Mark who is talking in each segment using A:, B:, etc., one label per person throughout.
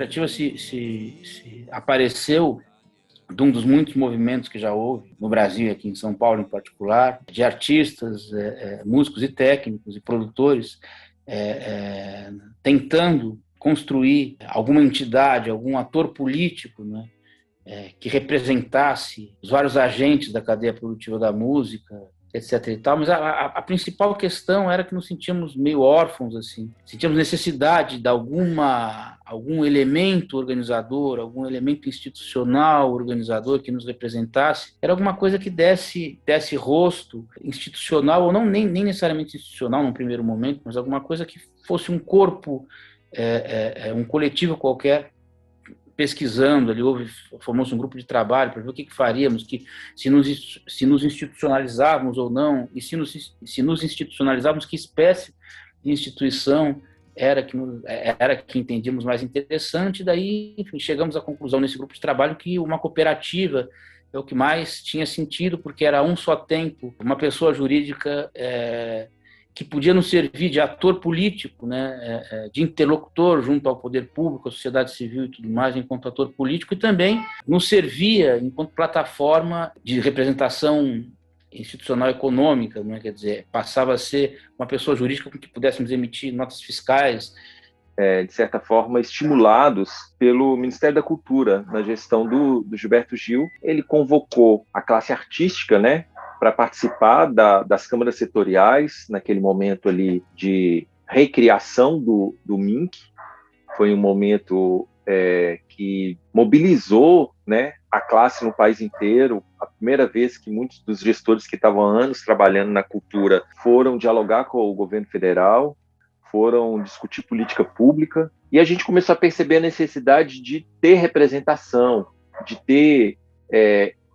A: cooperativa se apareceu de um dos muitos movimentos que já houve no Brasil, aqui em São Paulo em particular, de artistas, músicos e técnicos e produtores tentando construir alguma entidade, algum ator político, né, que representasse os vários agentes da cadeia produtiva da música, etc. e tal. Mas a principal questão era que nos sentíamos meio órfãos, assim. Sentíamos necessidade de algum elemento organizador, algum elemento institucional organizador que nos representasse. Era alguma coisa que desse rosto institucional, ou não nem necessariamente institucional num primeiro momento, mas alguma coisa que fosse um corpo, um coletivo qualquer, pesquisando. Ali formou-se um grupo de trabalho para ver o que faríamos, se nos institucionalizávamos ou não, e se nos institucionalizávamos, que espécie de instituição era que entendíamos mais interessante. E daí, enfim, chegamos à conclusão nesse grupo de trabalho que uma cooperativa é o que mais tinha sentido, porque era a um só tempo uma pessoa jurídica que podia nos servir de ator político, né, de interlocutor junto ao poder público, à sociedade civil e tudo mais, enquanto ator político, e também nos servia enquanto plataforma de representação institucional econômica, né, quer dizer, passava a ser uma pessoa jurídica com que pudéssemos emitir notas fiscais.
B: De certa forma, estimulados pelo Ministério da Cultura, na gestão do Gilberto Gil. Ele convocou a classe artística, né, para participar das câmaras setoriais, naquele momento ali de recriação do MINC. Foi um momento que mobilizou, né, a classe no país inteiro. A primeira vez que muitos dos gestores que estavam há anos trabalhando na cultura foram dialogar com o governo federal, foram discutir política pública, e a gente começou a perceber a necessidade de ter representação, de ter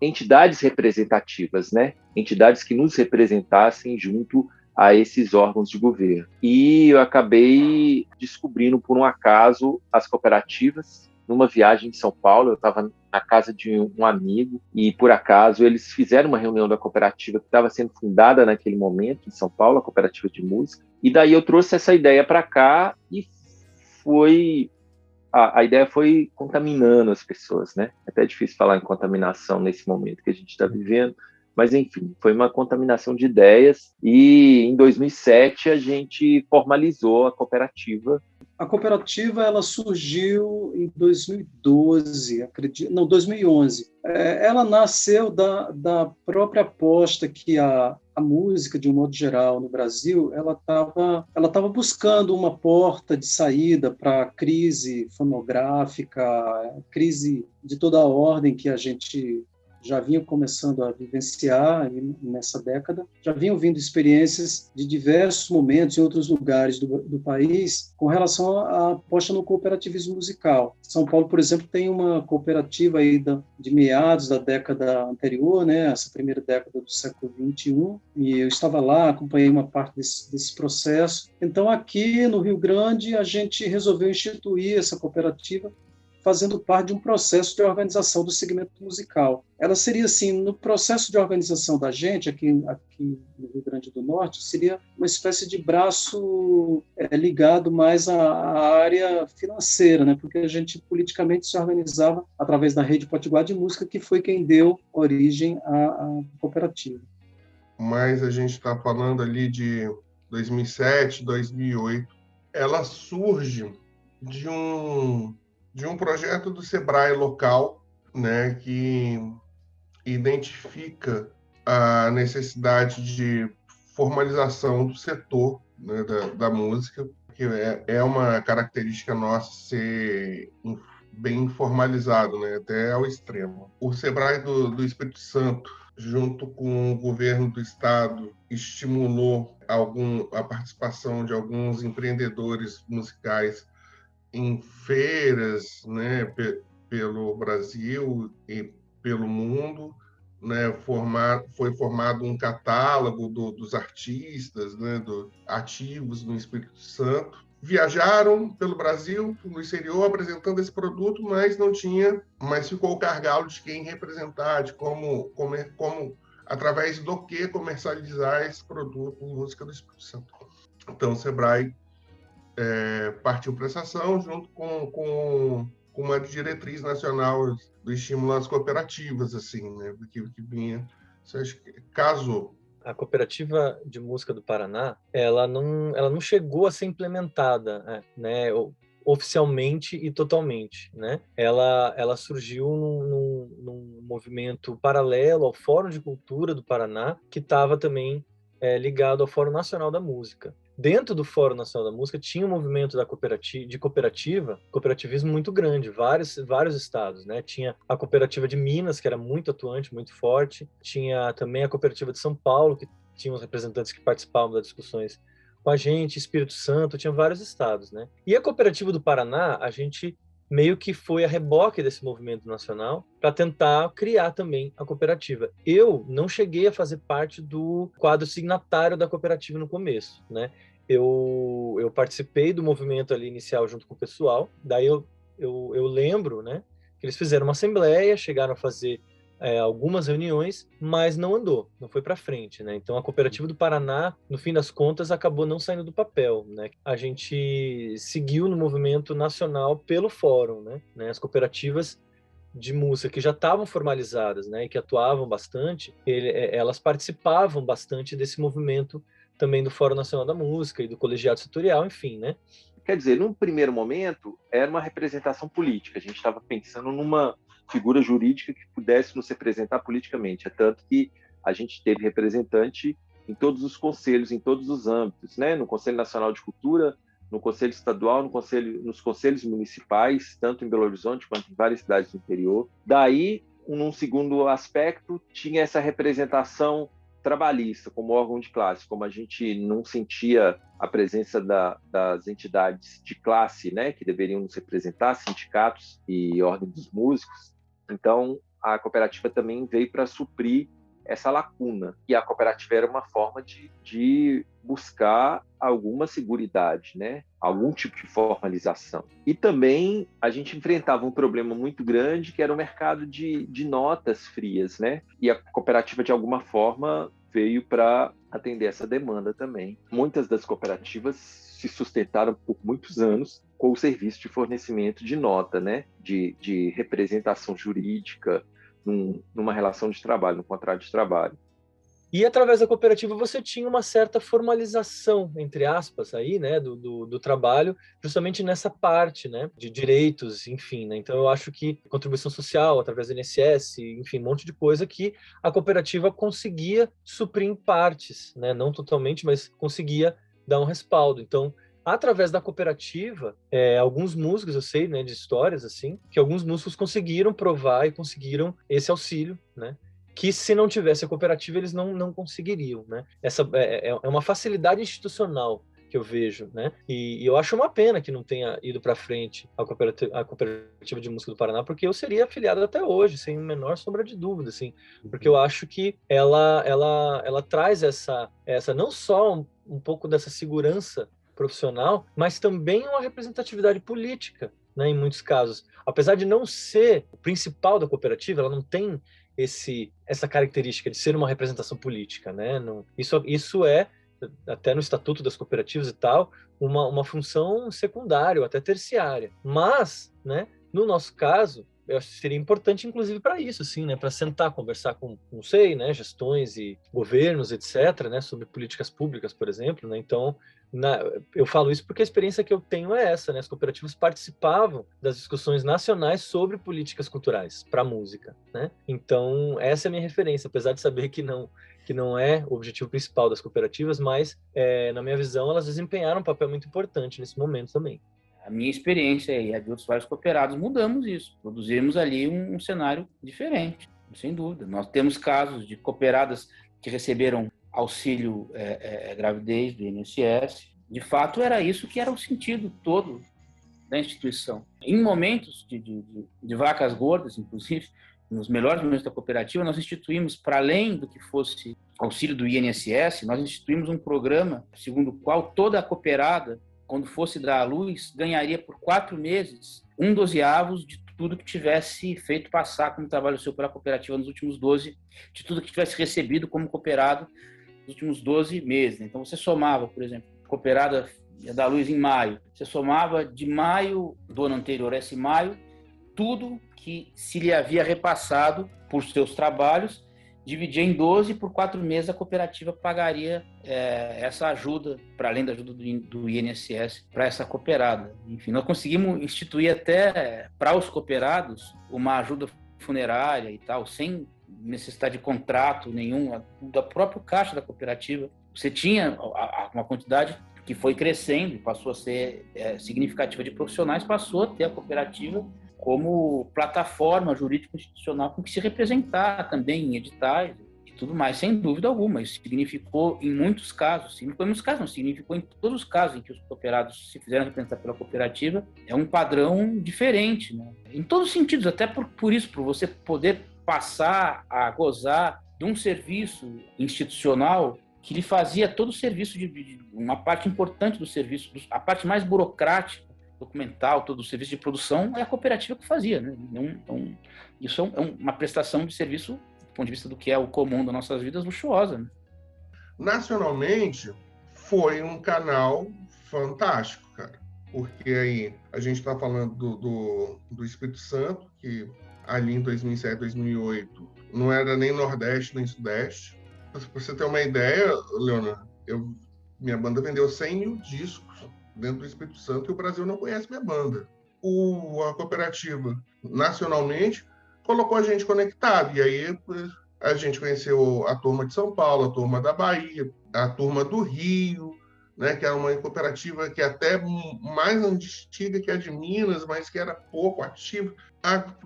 B: entidades representativas, né? Entidades que nos representassem junto a esses órgãos de governo. E eu acabei descobrindo, por um acaso, as cooperativas. Numa viagem em São Paulo, eu estava na casa de um amigo, e por acaso eles fizeram uma reunião da cooperativa que estava sendo fundada naquele momento em São Paulo, a cooperativa de música, e daí eu trouxe essa ideia para cá, e a ideia foi contaminando as pessoas, né? É até difícil falar em contaminação nesse momento que a gente está vivendo, mas enfim, foi uma contaminação de ideias, e em 2007 a gente formalizou a cooperativa.
C: A cooperativa ela surgiu em 2012, acredito, não, 2011. Ela nasceu da própria aposta que a música, de um modo geral, no Brasil, ela estava buscando uma porta de saída para a crise fonográfica, crise de toda a ordem que a gente já vinham começando a vivenciar nessa década, já vinham vindo experiências de diversos momentos em outros lugares do país com relação à aposta no cooperativismo musical. São Paulo, por exemplo, tem uma cooperativa aí de meados da década anterior, né, essa primeira década do século XXI, e eu estava lá, acompanhei uma parte desse processo. Então, aqui no Rio Grande, a gente resolveu instituir essa cooperativa fazendo parte de um processo de organização do segmento musical. Ela seria, assim, no processo de organização da gente, aqui no Rio Grande do Norte, seria uma espécie de braço ligado mais à área financeira, né? Porque a gente politicamente se organizava através da Rede Potiguar de Música, que foi quem deu origem à cooperativa.
D: Mas a gente está falando ali de 2007, 2008. Ela surge de um projeto do Sebrae local, né, que identifica a necessidade de formalização do setor, né, da música, que é uma característica nossa ser bem formalizado, né, até ao extremo. O Sebrae do Espírito Santo, junto com o governo do estado, estimulou a participação de alguns empreendedores musicais em feiras, né, pelo Brasil e pelo mundo, né, foi formado um catálogo dos artistas, né, ativos no Espírito Santo. Viajaram pelo Brasil, no exterior, apresentando esse produto, mas ficou o gargalo de quem representar, de como através do que comercializar esse produto em música do Espírito Santo. Então, o Sebrae partiu para essa ação junto com com uma diretriz nacional do estímulo às cooperativas, assim, né? Que vinha. Você acha que caso
E: a Cooperativa de Música do Paraná, ela não chegou a ser implementada, né, oficialmente e totalmente, né? Ela surgiu num movimento paralelo ao Fórum de Cultura do Paraná, que estava também ligado ao Fórum Nacional da Música. Dentro do Fórum Nacional da Música tinha um movimento cooperativismo muito grande, vários estados, né? Tinha a Cooperativa de Minas, que era muito atuante, muito forte. Tinha também a Cooperativa de São Paulo, que tinha os representantes que participavam das discussões com a gente, Espírito Santo, tinha vários estados, né? E a Cooperativa do Paraná, a gente meio que foi a reboque desse movimento nacional para tentar criar também a cooperativa. Eu não cheguei a fazer parte do quadro signatário da cooperativa no começo, né? Eu participei do movimento ali inicial junto com o pessoal, daí eu lembro, né, que eles fizeram uma assembleia, chegaram a fazer algumas reuniões, mas não andou, não foi para frente, né? Então a Cooperativa do Paraná, no fim das contas, acabou não saindo do papel, né? A gente seguiu no movimento nacional pelo fórum, né? As cooperativas de música que já estavam formalizadas, né, e que atuavam bastante, elas participavam bastante desse movimento também do Fórum Nacional da Música e do colegiado setorial, enfim, né?
B: Quer dizer, num primeiro momento, era uma representação política. A gente estava pensando numa figura jurídica que pudesse nos representar politicamente. É tanto que a gente teve representante em todos os conselhos, em todos os âmbitos, né? No Conselho Nacional de Cultura, no Conselho Estadual, nos conselhos municipais, tanto em Belo Horizonte quanto em várias cidades do interior. Daí, num segundo aspecto, tinha essa representação trabalhista como órgão de classe, como a gente não sentia a presença das entidades de classe, né, que deveriam nos representar, sindicatos e ordem dos músicos. Então, a cooperativa também veio para suprir essa lacuna. E a cooperativa era uma forma de buscar alguma seguridade, né? Algum tipo de formalização. E também a gente enfrentava um problema muito grande, que era o mercado de notas frias, né? E a cooperativa, de alguma forma, veio para atender essa demanda também. Muitas das cooperativas se sustentaram por muitos anos com o serviço de fornecimento de nota, né? De representação jurídica, numa relação de trabalho, num contrato de trabalho.
E: E através da cooperativa você tinha uma certa formalização, entre aspas, aí, né, do trabalho, justamente nessa parte, né, de direitos, enfim, né? Então eu acho que contribuição social, através do INSS, enfim, um monte de coisa que a cooperativa conseguia suprir em partes, né? Não totalmente, mas conseguia dar um respaldo. Então, através da cooperativa, alguns músicos, eu sei, né, de histórias assim, que alguns músicos conseguiram provar e conseguiram esse auxílio, né? Que se não tivesse a cooperativa, eles não conseguiriam, né? Essa é uma facilidade institucional que eu vejo, né? E eu acho uma pena que não tenha ido para frente a cooperativa de música do Paraná, porque eu seria afiliado até hoje, sem a menor sombra de dúvida, assim, porque eu acho que ela traz essa não só um pouco dessa segurança profissional, mas também uma representatividade política, né, em muitos casos. Apesar de não ser o principal da cooperativa, ela não tem essa característica de ser uma representação política, né? Não, isso é, até no Estatuto das Cooperativas e tal, uma função secundária ou até terciária. Mas, né, no nosso caso, eu acho que seria importante, inclusive, para isso, assim, né, para sentar, conversar com, não sei, né, gestões e governos, etc., né, sobre políticas públicas, por exemplo, né, então, eu falo isso porque a experiência que eu tenho é essa, né, as cooperativas participavam das discussões nacionais sobre políticas culturais para a música, né, então, essa é a minha referência, apesar de saber que não é o objetivo principal das cooperativas, mas, na minha visão, elas desempenharam um papel muito importante nesse momento também.
A: A minha experiência e a de outros vários cooperados, mudamos isso. Produzimos ali um cenário diferente, sem dúvida. Nós temos casos de cooperadas que receberam auxílio gravidez do INSS. De fato, era isso que era o sentido todo da instituição. Em momentos de vacas gordas, inclusive, nos melhores momentos da cooperativa, nós instituímos, para além do que fosse auxílio do INSS, nós instituímos um programa segundo o qual toda a cooperada, quando fosse dar à luz, ganharia por 4 meses 1/12 de tudo que tivesse feito passar como trabalho seu pela cooperativa nos últimos 12, de tudo que tivesse recebido como cooperado nos últimos 12 meses. Então, você somava, por exemplo, cooperada ia dar à luz em maio, você somava de maio do ano anterior a esse maio, tudo que se lhe havia repassado por seus trabalhos, dividia em 12 e por 4 meses a cooperativa pagaria essa ajuda, para além da ajuda do INSS, para essa cooperada. Enfim, nós conseguimos instituir até para os cooperados uma ajuda funerária e tal, sem necessidade de contrato nenhum, da própria caixa da cooperativa. Você tinha uma quantidade que foi crescendo e passou a ser significativa de profissionais, passou a ter a cooperativa como plataforma jurídico-institucional com que se representar também em editais e tudo mais, sem dúvida alguma. Isso significou em muitos casos, significou em todos os casos em que os cooperados se fizeram representar pela cooperativa, é um padrão diferente, né? Em todos os sentidos, até por isso, por você poder passar a gozar de um serviço institucional que lhe fazia todo o serviço, de uma parte importante do serviço, a parte mais burocrática, documental, todo o serviço de produção, é a cooperativa que fazia, né? Isso é uma prestação de serviço, do ponto de vista do que é o comum das nossas vidas, luxuosa, né?
D: Nacionalmente, foi um canal fantástico, cara. Porque aí a gente está falando do Espírito Santo, que ali em 2007, 2008, não era nem Nordeste nem Sudeste. Para você ter uma ideia, Leonardo, minha banda vendeu 100 mil discos dentro do Espírito Santo e o Brasil não conhece minha banda. A cooperativa, nacionalmente, colocou a gente conectado. E aí a gente conheceu a turma de São Paulo, a turma da Bahia, a turma do Rio, né, que era uma cooperativa que é até mais antiga que a de Minas, mas que era pouco ativa,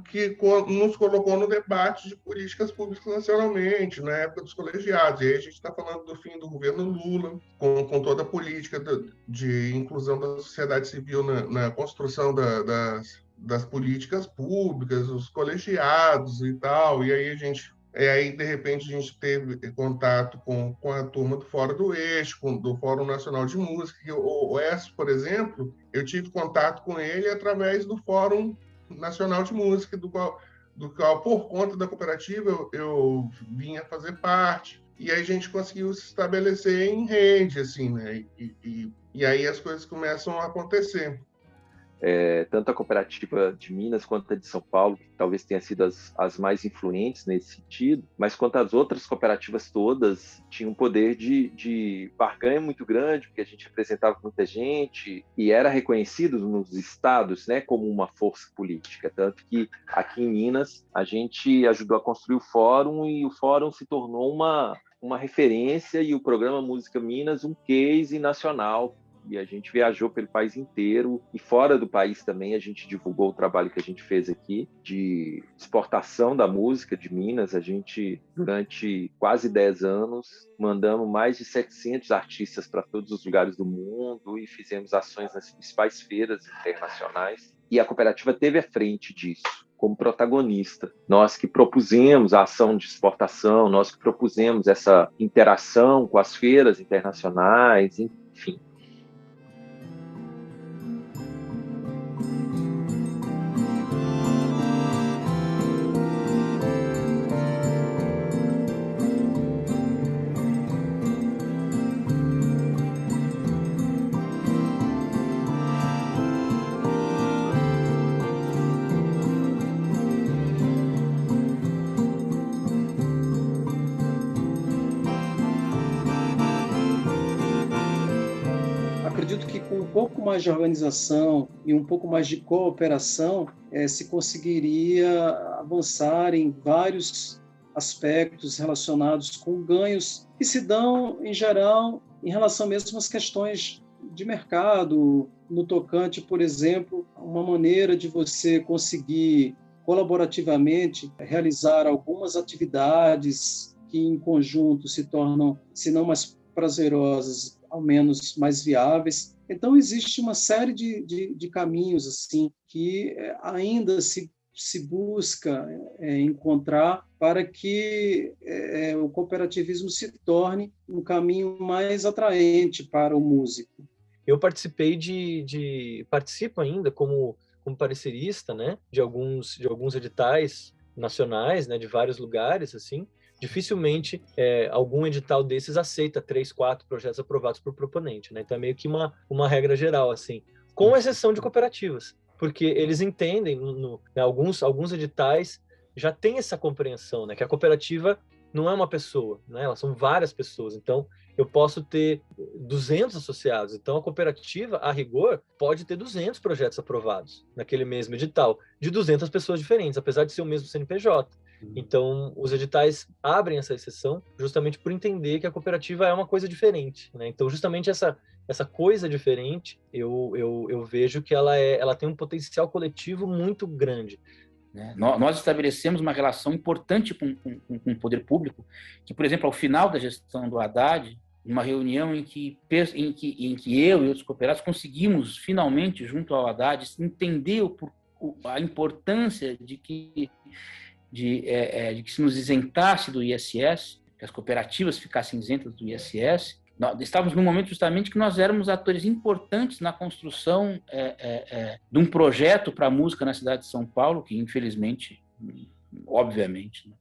D: que nos colocou no debate de políticas públicas nacionalmente, na época dos colegiados. E aí a gente está falando do fim do governo Lula, com toda a política de inclusão da sociedade civil na construção das políticas públicas, os colegiados e tal. E aí, de repente, a gente teve contato com a turma do Fora do Eixo, do Fórum Nacional de Música. O ESP, por exemplo, eu tive contato com ele através do Fórum Nacional de Música, do qual, por conta da cooperativa, eu vinha fazer parte. E aí a gente conseguiu se estabelecer em rede, assim, né? E aí as coisas começam a acontecer.
B: Tanto a cooperativa de Minas quanto a de São Paulo, que talvez tenha sido as mais influentes nesse sentido, mas quanto as outras cooperativas todas, tinham um poder de barganha muito grande, porque a gente representava muita gente e era reconhecido nos estados, né, como uma força política. Tanto que aqui em Minas a gente ajudou a construir o fórum e o fórum se tornou uma referência e o programa Música Minas um case nacional. E a gente viajou pelo país inteiro e fora do país também a gente divulgou o trabalho que a gente fez aqui de exportação da música de Minas. A gente, durante quase 10 anos, mandamos mais de 700 artistas para todos os lugares do mundo e fizemos ações nas principais feiras internacionais. E a cooperativa teve à frente disso, como protagonista. Nós que propusemos a ação de exportação, nós que propusemos essa interação com as feiras internacionais, enfim.
C: Acredito que com um pouco mais de organização e um pouco mais de cooperação, se conseguiria avançar em vários aspectos relacionados com ganhos que se dão, em geral, em relação mesmo às questões de mercado, no tocante, por exemplo, uma maneira de você conseguir colaborativamente realizar algumas atividades que em conjunto se tornam, se não mais prazerosas, ao menos mais viáveis. Então, existe uma série de caminhos assim que ainda se busca encontrar para que o cooperativismo se torne um caminho mais atraente para o músico.
E: Eu participo ainda como parecerista, né, de alguns editais nacionais, né, de vários lugares, assim. Dificilmente algum edital desses aceita 3, 4 projetos aprovados por proponente, né? Então é meio que uma regra geral, assim, com exceção de cooperativas. porque eles entendem, né, alguns editais já têm essa compreensão, né, que a cooperativa não é uma pessoa, né, elas são várias pessoas. Então, eu posso ter 200 associados. Então, a cooperativa, a rigor, pode ter 200 projetos aprovados naquele mesmo edital, de 200 pessoas diferentes, apesar de ser o mesmo CNPJ. Então, os editais abrem essa exceção justamente por entender que a cooperativa é uma coisa diferente, né? Então, justamente essa coisa diferente, eu vejo que ela tem um potencial coletivo muito grande.
A: Nós estabelecemos uma relação importante com o poder público, que, por exemplo, ao final da gestão do Haddad, uma reunião em que eu e outros cooperados conseguimos, finalmente, junto ao Haddad, entender a importância de que se nos isentasse do ISS, que as cooperativas ficassem isentas do ISS. Nós estávamos num momento justamente que nós éramos atores importantes na construção de um projeto para a música na cidade de São Paulo, que infelizmente, obviamente, né,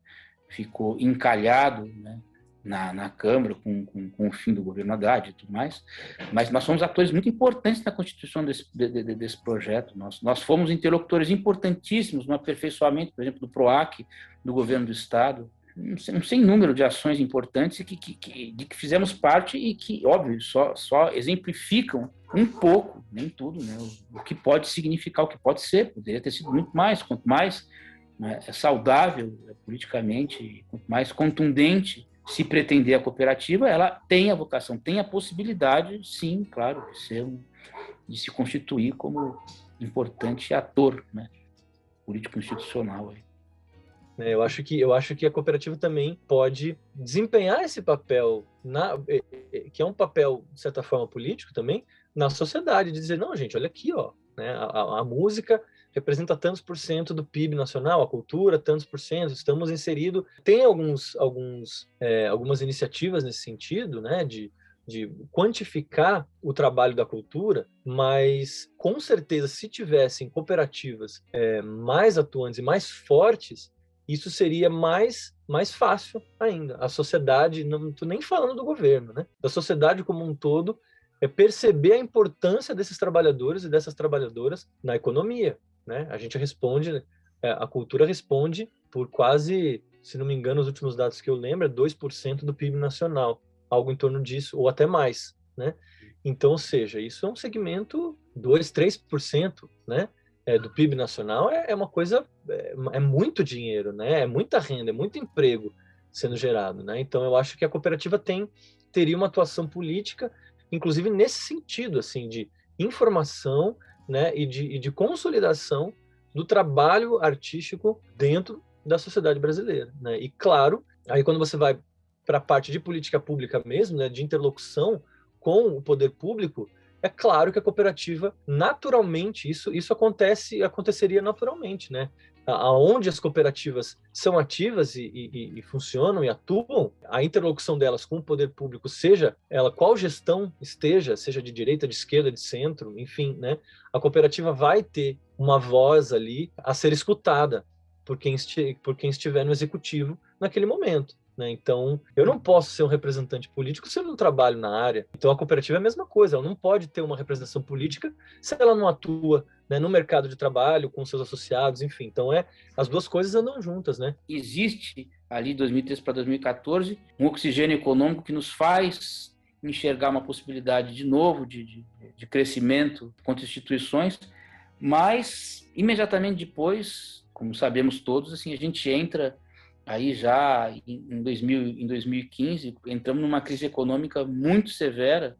A: ficou encalhado, né, na Câmara com o fim do governo Haddad e tudo mais, mas nós somos atores muito importantes na constituição desse projeto. Nós fomos interlocutores importantíssimos no aperfeiçoamento, por exemplo, do PROAC, do governo do Estado, um sem número de ações importantes de que fizemos parte e que, óbvio, só exemplificam um pouco, nem tudo, né, o que pode significar, o que pode ser. Poderia ter sido muito mais, quanto mais, né, saudável politicamente, quanto mais contundente se pretender a cooperativa, ela tem a vocação, tem a possibilidade, sim, claro, de se constituir como importante ator, né, político-institucional.
E: Eu acho que a cooperativa também pode desempenhar esse papel, que é um papel, de certa forma, político também, na sociedade, de dizer, não, gente, olha aqui, ó, né, a música representa tantos por cento do PIB nacional, a cultura, tantos por cento, estamos inseridos. Tem algumas iniciativas nesse sentido, né, de quantificar o trabalho da cultura, mas, com certeza, se tivessem cooperativas mais atuantes e mais fortes, isso seria mais fácil ainda. A sociedade, não estou nem falando do governo, né, da sociedade como um todo, perceber a importância desses trabalhadores e dessas trabalhadoras na economia, né? A gente responde, a cultura responde por quase, se não me engano, os últimos dados que eu lembro, 2% do PIB nacional, algo em torno disso, ou até mais, né? Então, ou seja, isso é um segmento 2, 3%, né? Do PIB nacional, é uma coisa, é muito dinheiro, né? É muita renda, é muito emprego sendo gerado, né? Então, eu acho que a cooperativa teria uma atuação política, inclusive nesse sentido, assim, de informação, né, e de consolidação do trabalho artístico dentro da sociedade brasileira, né? E claro, aí quando você vai para a parte de política pública mesmo, né, de interlocução com o poder público, é claro que a cooperativa, naturalmente, isso aconteceria naturalmente, né? Aonde as cooperativas são ativas e funcionam e atuam, a interlocução delas com o poder público, seja ela qual gestão esteja, seja de direita, de esquerda, de centro, enfim, né? A cooperativa vai ter uma voz ali a ser escutada por quem estiver no executivo naquele momento, né? Então, eu não posso ser um representante político se eu não trabalho na área. Então, a cooperativa é a mesma coisa, ela não pode ter uma representação política se ela não atua, né, no mercado de trabalho, com seus associados, enfim. Então, as duas coisas andam juntas, né?
A: Existe, ali, 2013 para 2014, um oxigênio econômico que nos faz enxergar uma possibilidade de novo de crescimento contra instituições, mas, imediatamente depois, como sabemos todos, assim, a gente entra aí já em 2015, entramos numa crise econômica muito severa,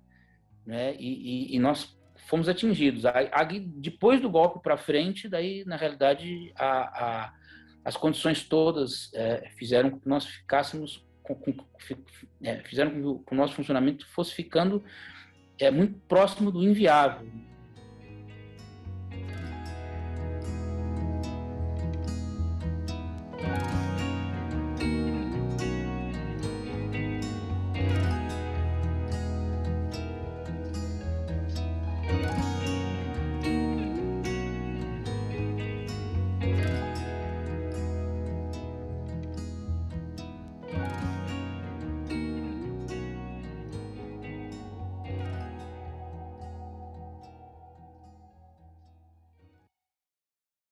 A: né, e nós fomos atingidos. Aí, depois do golpe para frente, daí, na realidade, as condições todas fizeram com que nós ficássemos, fizeram com que o nosso funcionamento fosse ficando muito próximo do inviável.